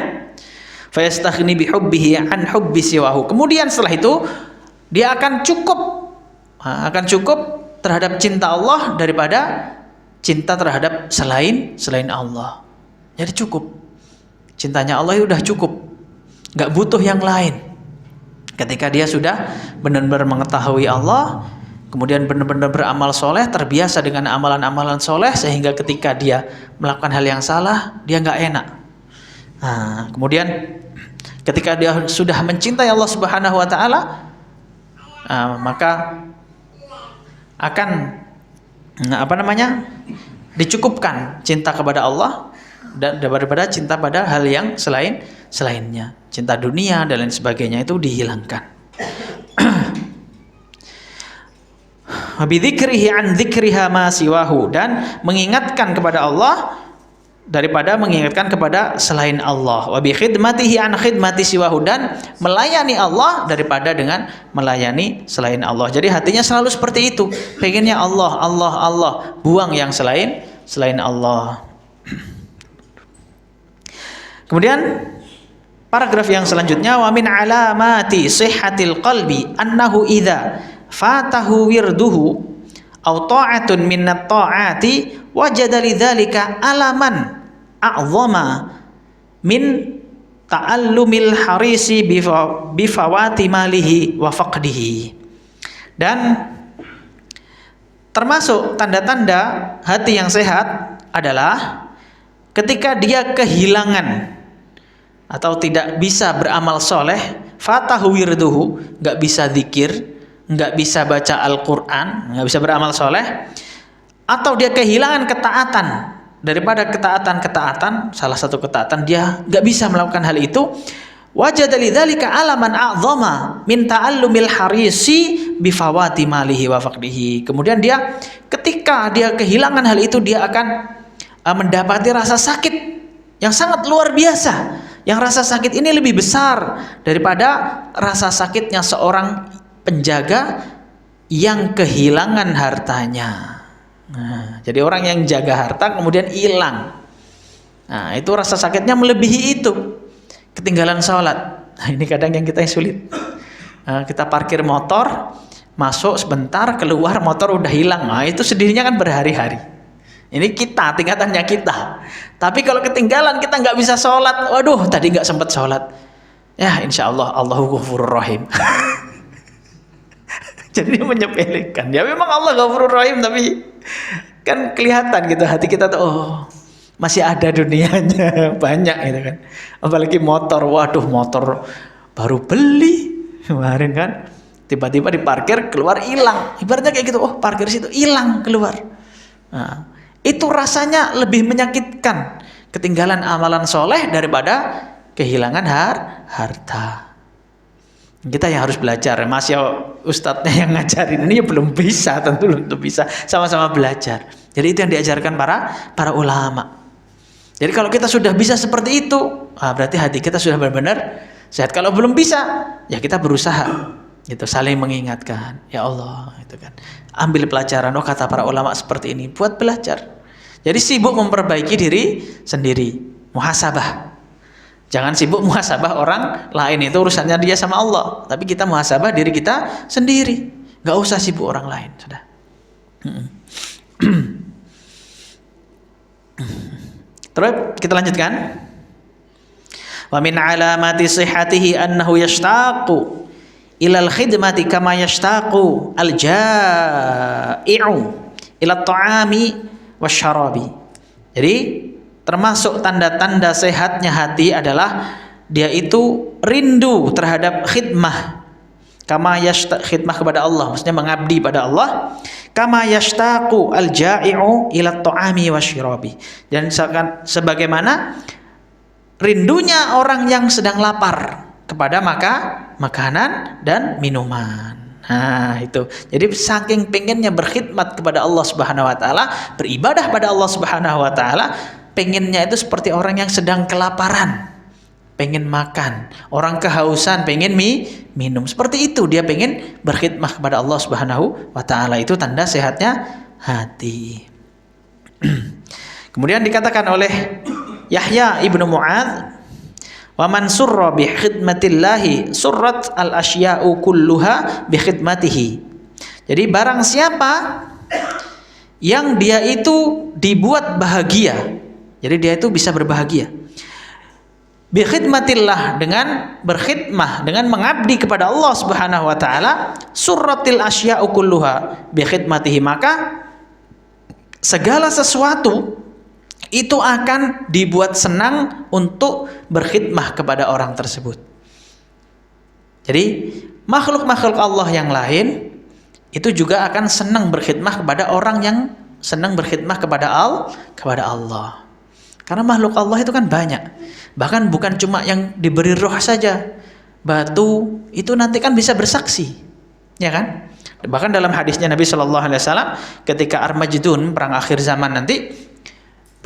fayastaghni bihubbihi an hubbi siwahu. Kemudian setelah itu dia akan cukup terhadap cinta Allah daripada cinta terhadap selain Allah. Jadi cukup. Cintanya Allah udah cukup. Enggak butuh yang lain. Ketika dia sudah benar-benar mengetahui Allah, kemudian benar-benar beramal soleh, terbiasa dengan amalan-amalan soleh, sehingga ketika dia melakukan hal yang salah, dia nggak enak. Nah, kemudian ketika dia sudah mencintai Allah Subhanahu wa taala, maka akan dicukupkan cinta kepada Allah dan daripada cinta pada hal yang selainnya. Cinta dunia dan lain sebagainya itu dihilangkan. Bidzikrihi an dzikriha ma siwahu, dan mengingatkan kepada Allah daripada mengingatkan kepada selain Allah. Wa bi khidmatihi an khidmati siwahu, dan melayani Allah daripada dengan melayani selain Allah. Jadi hatinya selalu seperti itu, pengennya Allah, buang yang selain Allah. Kemudian paragraf yang selanjutnya, wa min alamati sihhatil qalbi annahu idza fatahu wirduhu aw ta'atun minnat ta'ati wajada lidzalika alaman a'zama min ta'allumil harisi bifawati malihi wa faqdihi. Dan termasuk tanda-tanda hati yang sehat adalah ketika dia kehilangan atau tidak bisa beramal soleh, fatahu wirduhu, nggak bisa zikir, nggak bisa baca Al-Quran, nggak bisa beramal soleh, atau dia kehilangan ketaatan daripada ketaatan, salah satu ketaatan dia nggak bisa melakukan hal itu, wajada lidzalika alaman a'zama min ta'allumil harisi bifawati malihi wa faqdihi. Kemudian dia ketika dia kehilangan hal itu, dia akan mendapati rasa sakit yang sangat luar biasa. Yang rasa sakit ini lebih besar daripada rasa sakitnya seorang penjaga yang kehilangan hartanya. Nah, jadi orang yang jaga harta kemudian hilang. Nah, itu rasa sakitnya melebihi itu. Ketinggalan sholat. Nah, ini kadang yang kita sulit. Kita parkir motor, masuk sebentar, keluar motor udah hilang. Nah, itu sedihnya kan berhari-hari. Ini kita, tingkatannya kita. Tapi kalau ketinggalan kita nggak bisa sholat. Waduh, tadi nggak sempat sholat. Ya, insya Allah, Allahu Ghafurur Rahim. Jadi menyepelekan. Ya memang Allah Ghafurur Rahim, tapi kan kelihatan gitu hati kita tuh, oh masih ada dunianya, banyak gitu kan. Apalagi motor, waduh motor baru beli kemarin kan, tiba-tiba diparkir keluar hilang. Ibaratnya kayak gitu, oh parkir situ hilang keluar. Nah, itu rasanya lebih menyakitkan ketinggalan amalan soleh daripada kehilangan harta. Kita yang harus belajar, Mas ya ustadznya yang ngajarin ini ya belum bisa, tentu belum bisa, sama-sama belajar. Jadi itu yang diajarkan para ulama. Jadi kalau kita sudah bisa seperti itu, berarti hati kita sudah benar-benar sehat. Kalau belum bisa, ya kita berusaha, gitu, saling mengingatkan. Ya Allah, itu kan. Ambil pelajaran. Oh kata para ulama seperti ini, buat belajar. Jadi sibuk memperbaiki diri sendiri, muhasabah. Jangan sibuk muhasabah orang lain, itu urusannya dia sama Allah. Tapi kita muhasabah diri kita sendiri. Gak usah sibuk orang lain, sudah. Terus kita lanjutkan. Wa min alamati sihhatihi annahu yashtaqu ilal khidmati kama yashtaqu al-ja'i'u ila at-ta'ami wasyarabi. Jadi termasuk tanda-tanda sehatnya hati adalah dia itu rindu terhadap khidmah. Kama khidmah kepada Allah, maksudnya mengabdi pada Allah. Kama yashtaqu al-ja'i'u ila at-ta'ami wasyarabi. Dan sebagaimana rindunya orang yang sedang lapar kepada makanan dan minuman. Nah, itu. Jadi saking pengennya berkhidmat kepada Allah Subhanahu wa taala, beribadah pada Allah Subhanahu wa taala, pengennya itu seperti orang yang sedang kelaparan, pengen makan. Orang kehausan pengen minum. Seperti itu dia pengen berkhidmah kepada Allah Subhanahu wa taala. Itu tanda sehatnya hati. Kemudian dikatakan oleh Yahya ibnu Mu'adz, wa man surra bi khidmatillahi surrat al asya'u kulluha bi khidmatihi. Jadi barang siapa yang dia itu dibuat bahagia, jadi dia itu bisa berbahagia bi khidmatillah, dengan berkhidmah, dengan mengabdi kepada Allah Subhanahu wa taala, surratil asya'u kulluha bi khidmatihi, maka segala sesuatu itu akan dibuat senang untuk berkhidmah kepada orang tersebut. Jadi makhluk-makhluk Allah yang lain itu juga akan senang berkhidmah kepada orang yang senang berkhidmah kepada Allah. Karena makhluk Allah itu kan banyak. Bahkan bukan cuma yang diberi roh saja. Batu itu nanti kan bisa bersaksi, ya kan? Bahkan dalam hadisnya Nabi Shallallahu Alaihi Wasallam ketika Armageddon, perang akhir zaman nanti,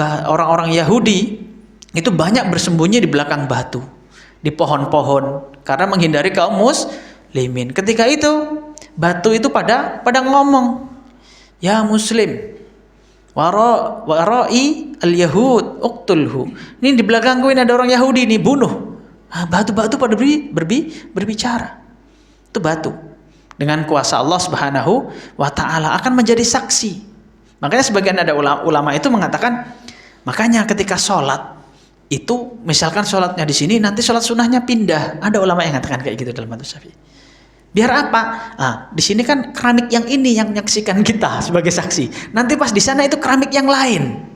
orang-orang Yahudi itu banyak bersembunyi di belakang batu, di pohon-pohon, karena menghindari kaum muslimin. Ketika itu batu itu pada ngomong, ya Muslim, warai al-Yahud uqtulhu. Ini di belakangku ini ada orang Yahudi, ini bunuh. Batu-batu pada berbicara. Itu batu dengan kuasa Allah Subhanahu wa taala akan menjadi saksi. Makanya sebagian ada ulama itu mengatakan, makanya ketika sholat itu, misalkan sholatnya di sini, nanti sholat sunnahnya pindah. Ada ulama yang mengatakan kayak gitu dalam mazhab Syafi'i. Biar apa? Di sini kan keramik yang ini yang menyaksikan kita sebagai saksi. Nanti pas di sana itu keramik yang lain.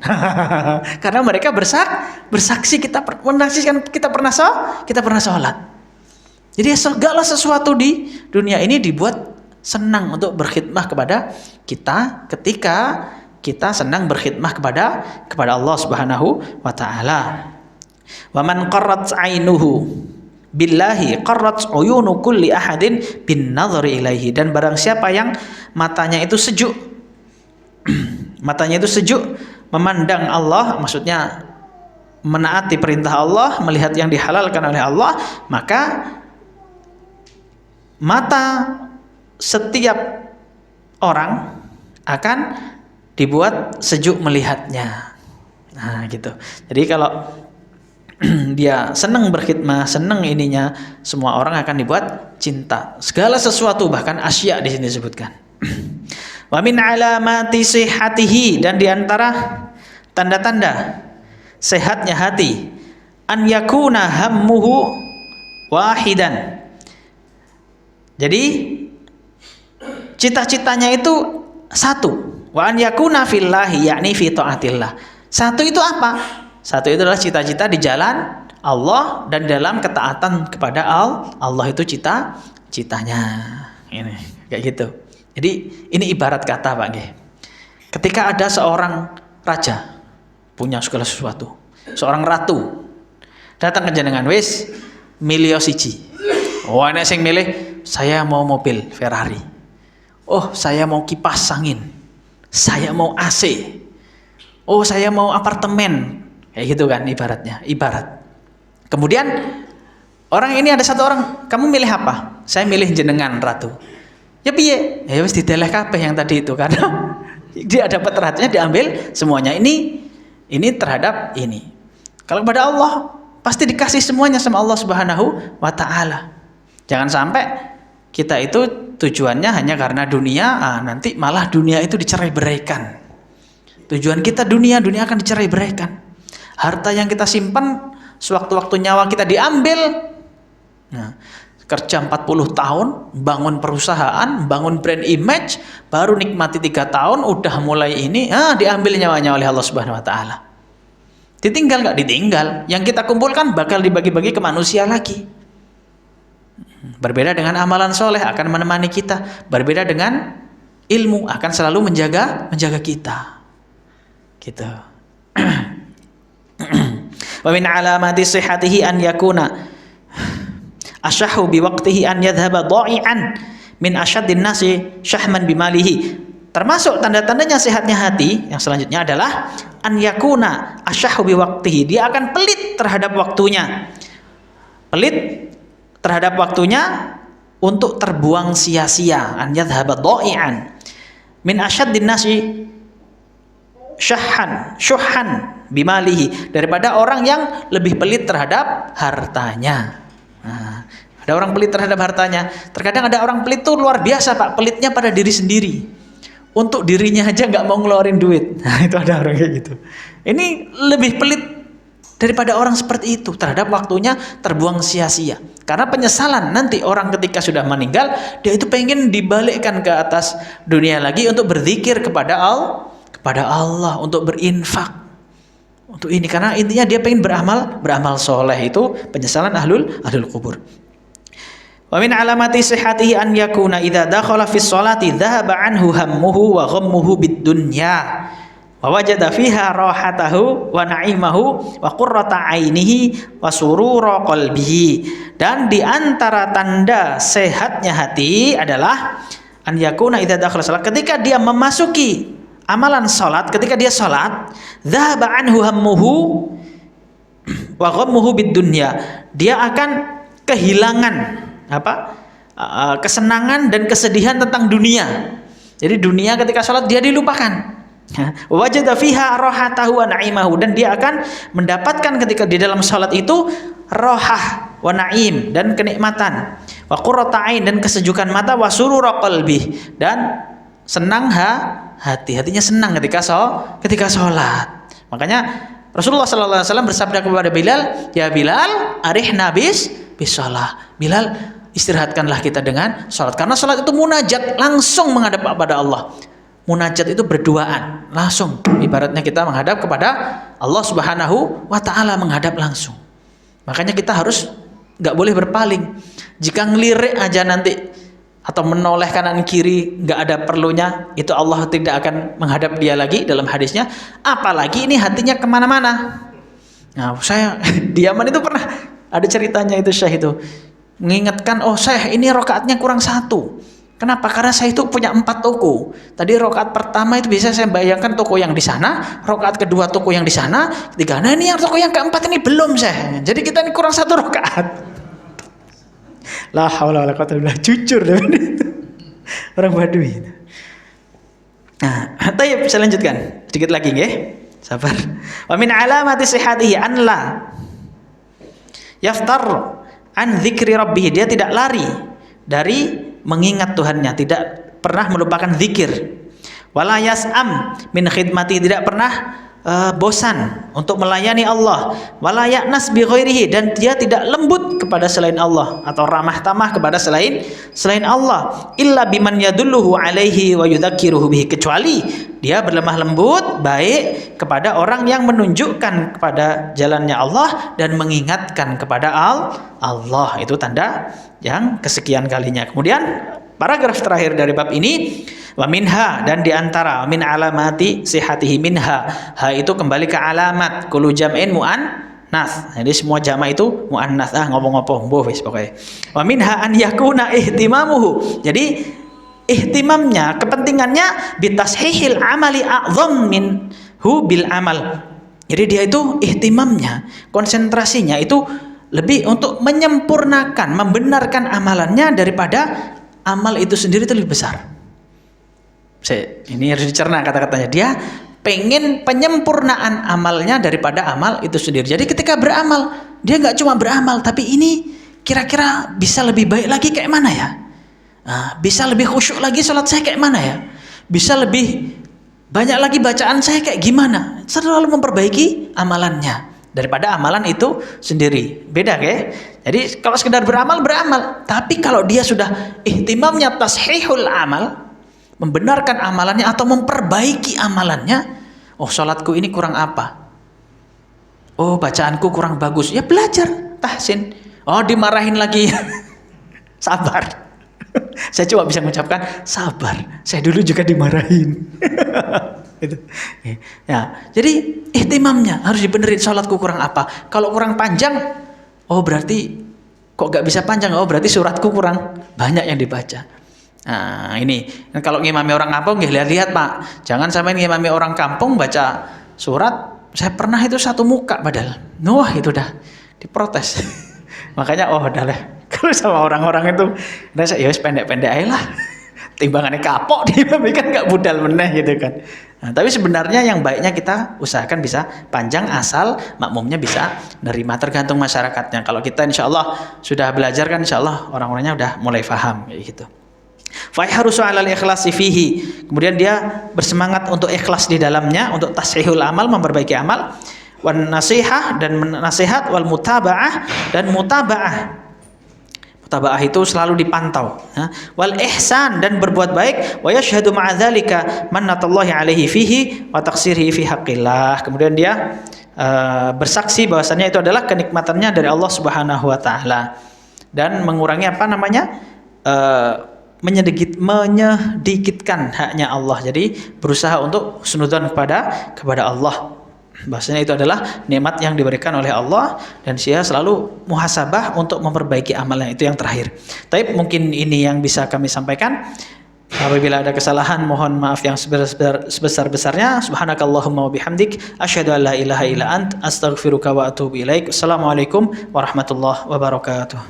Karena mereka bersaksi kita menaksikan kita pernah sholat. Jadi segala sesuatu di dunia ini dibuat senang untuk berkhidmah kepada kita ketika kita senang berkhidmah kepada Allah Subhanahu wa taala. Wa man qarrat 'ainuhu billahi qarrat 'uyunu kulli ahadin bin nadhri ilaihi, dan barang siapa yang matanya itu sejuk matanya itu sejuk memandang Allah, maksudnya menaati perintah Allah, melihat yang dihalalkan oleh Allah, maka mata setiap orang akan dibuat sejuk melihatnya. Nah, gitu. Jadi kalau dia senang berkhidmah, senang ininya, semua orang akan dibuat cinta. Segala sesuatu, bahkan asya di sini disebutkan. Wa min alamati sihhatihi, dan di antara tanda-tanda sehatnya hati, an yakuna hammuhu wahidan. Jadi cita-citanya itu satu. Wa an yakuna fillahi, yakni fi taatillah. Satu itu apa? Satu itu adalah cita-cita di jalan Allah dan dalam ketaatan kepada Allah, itu cita-citanya. Ini kayak gitu. Jadi ini ibarat kata Pak G. Ketika ada seorang raja punya segala sesuatu, seorang ratu datang ke jenengan, wis milio siji. Oh, nek sing milih, saya mau mobil Ferrari. Oh, saya mau kipas angin. Saya mau AC. Oh, saya mau apartemen. Kayak gitu kan ibaratnya, ibarat. Kemudian orang ini, ada satu orang, kamu milih apa? Saya milih jenengan ratu. Ya piye? Ya wis dideleh kabeh yang tadi itu, karena dia dapat ratunya, diambil semuanya. Ini terhadap ini. Kalau kepada Allah pasti dikasih semuanya sama Allah Subhanahu wa taala. Jangan sampai kita itu tujuannya hanya karena dunia, nanti malah dunia itu dicerai-beraikan. Tujuan kita dunia akan dicerai-beraikan. Harta yang kita simpan sewaktu-waktu nyawa kita diambil. Nah, kerja 40 tahun, bangun perusahaan, bangun brand image, baru nikmati 3 tahun, udah mulai ini, diambil nyawanya oleh Allah Subhanahu wa taala. Ditinggal nggak? Ditinggal. Yang kita kumpulkan bakal dibagi-bagi ke manusia lagi. Berbeda dengan amalan soleh, akan menemani kita. Berbeda dengan ilmu, akan selalu menjaga kita. Gitu. Wa min alamati sihhatihi an yakuna asyahu biwaqtihi an yadhhaba dha'i'an min asyaddin nasi syahman bimalihi. Termasuk tanda-tandanya sehatnya hati yang selanjutnya adalah an yakuna asyahu biwaqtihi, dia akan pelit terhadap waktunya. Pelit terhadap waktunya untuk terbuang sia-sia. An yadhhaba dha'i'an min asyaddin nasi syuhan bimalihi, daripada orang yang lebih pelit terhadap hartanya. Nah, ada orang pelit terhadap hartanya. Terkadang ada orang pelit itu luar biasa Pak, pelitnya pada diri sendiri. Untuk dirinya aja nggak mau ngeluarin duit. Nah, itu ada orang kayak gitu. Ini lebih pelit daripada orang seperti itu, terhadap waktunya terbuang sia-sia. Karena penyesalan nanti orang ketika sudah meninggal, dia itu pengen dibalikkan ke atas dunia lagi untuk berzikir kepada Allah, untuk berinfak, untuk ini, karena intinya dia pengen beramal soleh. Itu penyesalan ahlul kubur. Wa min alamati sihhatihi an yakuna idza dakhala fi sholati dhahaba anhu hammuhu wa ghammuhu bid dunya wa wajada fiha rahatahu wa na'imahu wa qurrata ainihi wa surura qalbihi. Dan di antara tanda sehatnya hati adalah an yakuna idza dakhala sholat, ketika dia memasuki amalan salat, ketika dia salat, dhahaba anhu hammuhu wa ghammuhu bid dunya, dia akan kehilangan kesenangan dan kesedihan tentang dunia. Jadi dunia ketika salat dia dilupakan. Wajada fiha rahatahu wa na'imahu, dan dia akan mendapatkan ketika di dalam salat itu rohah wa na'im, dan kenikmatan, wa qurrata ain, dan kesejukan mata, wa surura qalbi, dan senang hatinya senang ketika sholat. Makanya Rasulullah SAW bersabda kepada Bilal, ya Bilal, arihna bis shalah. Bilal, istirahatkanlah kita dengan sholat. Karena sholat itu munajat, langsung menghadap kepada Allah. Munajat itu berduaan, langsung. Ibaratnya kita menghadap kepada Allah Subhanahu wa ta'ala, menghadap langsung. Makanya kita harus nggak boleh berpaling. Jika ngelirik aja nanti atau menoleh kanan kiri, nggak ada perlunya, itu Allah tidak akan menghadap dia lagi dalam hadisnya. Apalagi ini hatinya kemana-mana. Nah, saya di Yaman itu pernah ada ceritanya itu, Syekh itu mengingatkan, oh Syekh ini rokaatnya kurang 1. Kenapa? Karena saya itu punya 4 toko. Tadi rokaat pertama itu bisa saya bayangkan toko yang di sana, rokaat kedua toko yang di sana, ketiga. Nah ini yang toko yang keempat ini belum, Syekh. Jadi kita ini kurang 1 rokaat. La haula wala quwwata illa billah, jujur orang Badui. Nah, tayyib, saya lanjutkan sedikit lagi nggih. Sabar. Wa min alamati sihhatihi an la yaftar an dzikri rabbih, dia tidak lari dari mengingat Tuhannya, tidak pernah melupakan zikir. Wala yas'am min khidmati, tidak pernah bosan untuk melayani Allah. Wala ya'nas bi ghairihi, dan dia tidak lembut kepada selain Allah atau ramah tamah kepada selain Allah. Illa biman yadulluhu alaihi wa yudzakiruhu bihi, kecuali dia berlemah lembut baik kepada orang yang menunjukkan kepada jalannya Allah dan mengingatkan kepada Allah. Itu tanda yang kesekian kalinya. Kemudian paragraf terakhir dari bab ini, wa minha, dan diantara min alamati sihatihi minha, ha itu kembali ke alamat kullu jam'in mu'annas. Jadi semua jama' itu mu'annas. Ngomong-ngomong mbuh wis pokoke. Wa minha an yakuna ihtimamuhu, jadi ihtimamnya, kepentingannya bitashihil amali a'zam minhu bil amal. Jadi dia itu ihtimamnya, konsentrasinya itu lebih untuk menyempurnakan, membenarkan amalannya daripada amal itu sendiri itu lebih besar. Ini harus dicerna kata-katanya. Dia pengen penyempurnaan amalnya daripada amal itu sendiri. Jadi ketika beramal, dia nggak cuma beramal, tapi ini kira-kira bisa lebih baik lagi kayak mana ya? Nah, bisa lebih khusyuk lagi sholat saya kayak mana ya? Bisa lebih banyak lagi bacaan saya kayak gimana? Selalu memperbaiki amalannya daripada amalan itu sendiri. Beda kayak. Jadi kalau sekedar beramal, tapi kalau dia sudah ihtimamnya tashihul amal, membenarkan amalannya atau memperbaiki amalannya, oh sholatku ini kurang apa? Oh bacaanku kurang bagus, ya belajar tahsin. Oh dimarahin lagi, sabar. Saya cuma bisa mengucapkan sabar. Saya dulu juga dimarahin. Gitu. Ya, jadi ihtimamnya harus dibenerin, sholatku kurang apa? Kalau kurang panjang, oh berarti kok gak bisa panjang? Oh berarti suratku kurang banyak yang dibaca. Nah ini, kalau ngimami orang kampung, lihat-lihat Pak, jangan sampai ngimami orang kampung baca surat. Saya pernah itu 1 muka padahal. Wah itu dah diprotes. Makanya udah lah. Kalau sama orang-orang itu, saya ya pendek-pendek aja lah. Timbangannya kapok diimami kan gak budal meneh gitu kan. Nah, tapi sebenarnya yang baiknya kita usahakan bisa panjang asal makmumnya bisa nerima, tergantung masyarakatnya. Kalau kita insya Allah sudah belajar kan, insya Allah orang-orangnya udah mulai paham kayak gitu. Fayharusu 'alal ikhlasi fihi, kemudian dia bersemangat untuk ikhlas di dalamnya, untuk tashihul amal, memperbaiki amal, wan nasihah, dan nasihat, wal mutaba'ah, dan mutaba'ah. Mutaba'ah itu selalu dipantau, ya. Wal ihsan, dan berbuat baik, wa yashhadu ma'a dzalika mannatallahi alaihi fihi wa taqsirihi fi haqqillah. Kemudian dia bersaksi bahwasannya itu adalah kenikmatannya dari Allah Subhanahu wa taala, dan mengurangi menyedikitkan haknya Allah. Jadi berusaha untuk husnudzon kepada Allah. Bahasanya itu adalah nikmat yang diberikan oleh Allah, dan dia selalu muhasabah untuk memperbaiki amalnya. Itu yang terakhir. Tapi mungkin ini yang bisa kami sampaikan. Apabila ada kesalahan, mohon maaf yang sebesar-besarnya. Subhanakallahumma wa bihamdik, asyhadu an la ilaha illa ant, astaghfiruka wa atubu ilaik. Assalamualaikum warahmatullahi wabarakatuh.